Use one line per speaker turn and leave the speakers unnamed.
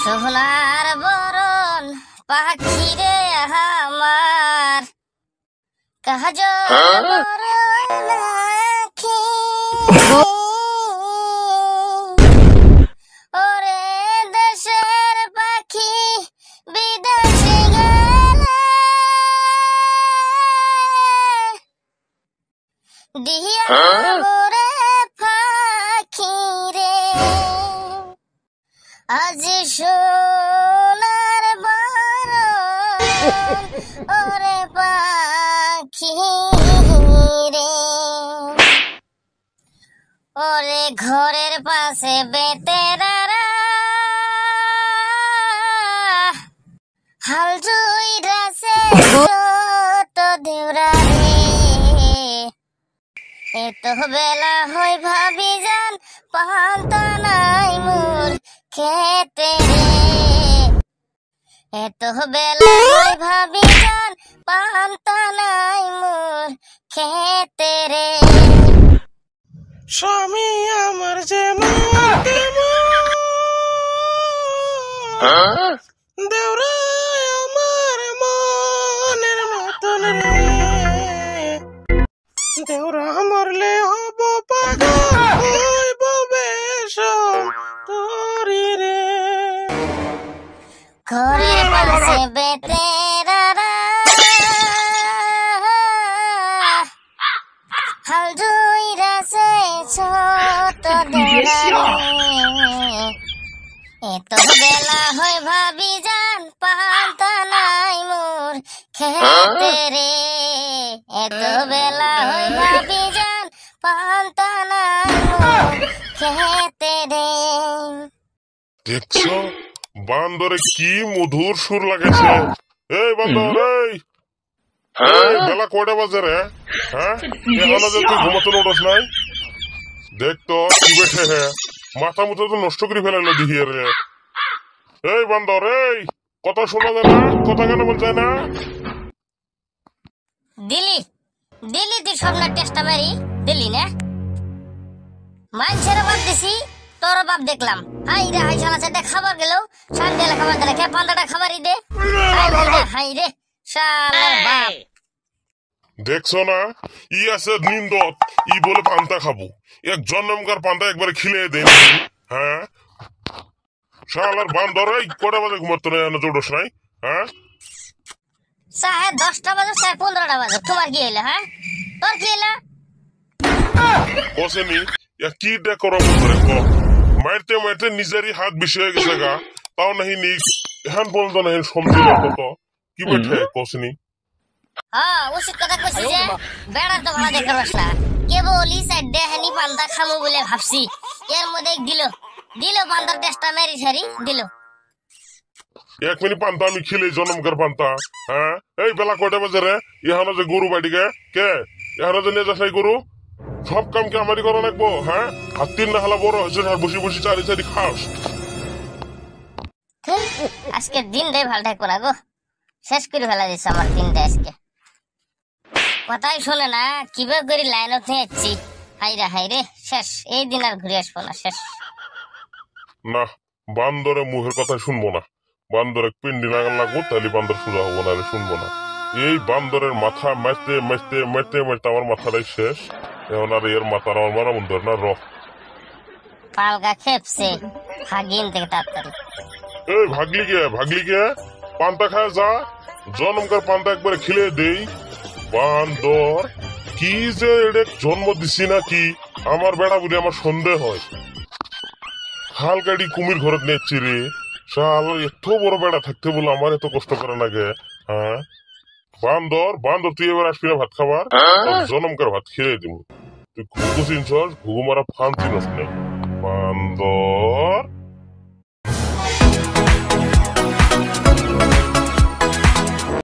সোনার বরণ পাখি রে আমার কাজল বরণ আঁখি ওরে দেশের পাখি বিদেশে গেলে দিয়া ওরে পাখি রে আজ সোনার বরণ ওরে পাখি রে ওরে ঘরের পাশে বেতেরারা হাল জুইরাছে ছোট দেউরা রে এত বেলা হই ভাবি জান পান্তা নাই মোর খেতে রে এত বেলা হই ভাবি জান পান্তা নাই মোর খেতে রে
স্বামী আমার যেমন দেউরা আমার মনের মতন রে দেউরা মরলে হব পাগল হইব বেশ তোরি রে
ঘরের পাশে বেতেরারা হাল জুইরাছে ছোট দেউরা রে এত বেলা হই ভাবি জান পান্তা নাই মোর খেতে রে এত বেলা হই ভাবি জান পান্তা নাই মোর খেতে রে
দেখছো বান্দরে কি মধুর সুর লাগেছে। এই বান্দর এই বেলা কয়টা বাজে রে? হ্যাঁ এখনো যে তুই ঘুমাতে উঠোস নাই? দেখ তো কি বেঠে হে মাথা মুথা তো নষ্ট করে ফেলাইলো দিহিয়ে রে। এই বান্দর এই কথা শোনা যায় না? কথা কেন বলছে না?
দিলি দিলি তুই স্বপ্নের টেস্টা মারি দিলি না মানুষের বাপ দিছি তোর বাপ দেখলাম হাই রে হাই শালা সেটা খাবার গেল সন্ধ্যা খাবার দিলে কে পান্তাটা খাবারই দে হাই রে শালার বাপ
দেখছো না ই আছে নিন্দত ই বলে পান্তা খাবো এক জন্মকার পান্তা একবারে খিলে দেন। হ্যাঁ শালার বান্দর এই কটা বাজে ঘুমাতো না এনে উঠোস নাই? হ্যাঁ
সাহে 10টা বাজে সাহে 15টা বাজে তোমার কি হইলো? হ্যাঁ তোর কি হইলো?
কোসেনি কি ডেকোর করে কো মারতে মারতে নিজেরই হাত বেশি হয়ে গেছে গা তাও নাহি নি এখন পর্যন্ত নাহি সমঝে কত কি বেঠে কোসেনি।
হ্যাঁ উচিত কথা কইছি যে বেড়া তো ভালো দেখে বসলা কেবল ই সাইড দেহানি পান্তা খামু বলে ভাবছি এর মধ্যে দিল দিল পান্তার টেস্টা মেরি সারি দিল
এক মিনিট পান্তা আমি খিলে জন্মকার পান্তা। হ্যাঁ এই বেলা কয়টা বাজে রে? এখানে যে গরু বাড়িকে কে এখানে যে নিয়ে যাস এই গরু সব কাম কি আমারই করা লাগবো? হ্যাঁ হাত তিন না হালা বড় হয়েছে আর বসে বসে চারি চারি খাস।
আজকে দিনটাই ভালো থাকবো না গো শেষ করে ফেলা দিচ্ছে আমার দিনটা আজকে কথাই শোনে না কিভাবে করে লাইনত নিয়ে যাচ্ছি হাই রে শেষ এই দিন আর ঘুরে আসবো না শেষ।
না বান্দরে মুখের কথা শুনবো না বান্দরে পিন্ডি নাগাল লাগবো তাহলে বান্দর সোজা হবো না শুনবো না। এই বান্দরের মাথা মারতে মারতে মারতে মারতে আমার মাথাটাই শেষ এখন আর এর মাথার আমার মারা মন ধরে না র
পালগা খেপছে ভাগিন থেকে তাড়াতাড়ি
এই ভাগলি কে পান্তা খায় যা জন্মকার পান্তা একবারে খিলে দেই। বান্দর কি যে এটা জন্ম দিছি নাকি আমার বেড়া বুড়ি আমার সন্দেহ হয় হাল গাড়ি কুমির ঘরত নেচ্ছি রে শাল এত বড় বেড়া থাকতে বলে আমার এত কষ্ট করে নাগে। হ্যাঁ বান্দর তুই এবার আসবি না ভাত খাবার জন্মকার ভাত খেয়ে দিব তুই ঘুঘু চিনছস ঘুঘু মারা ফান চিনস নাই বান্দর।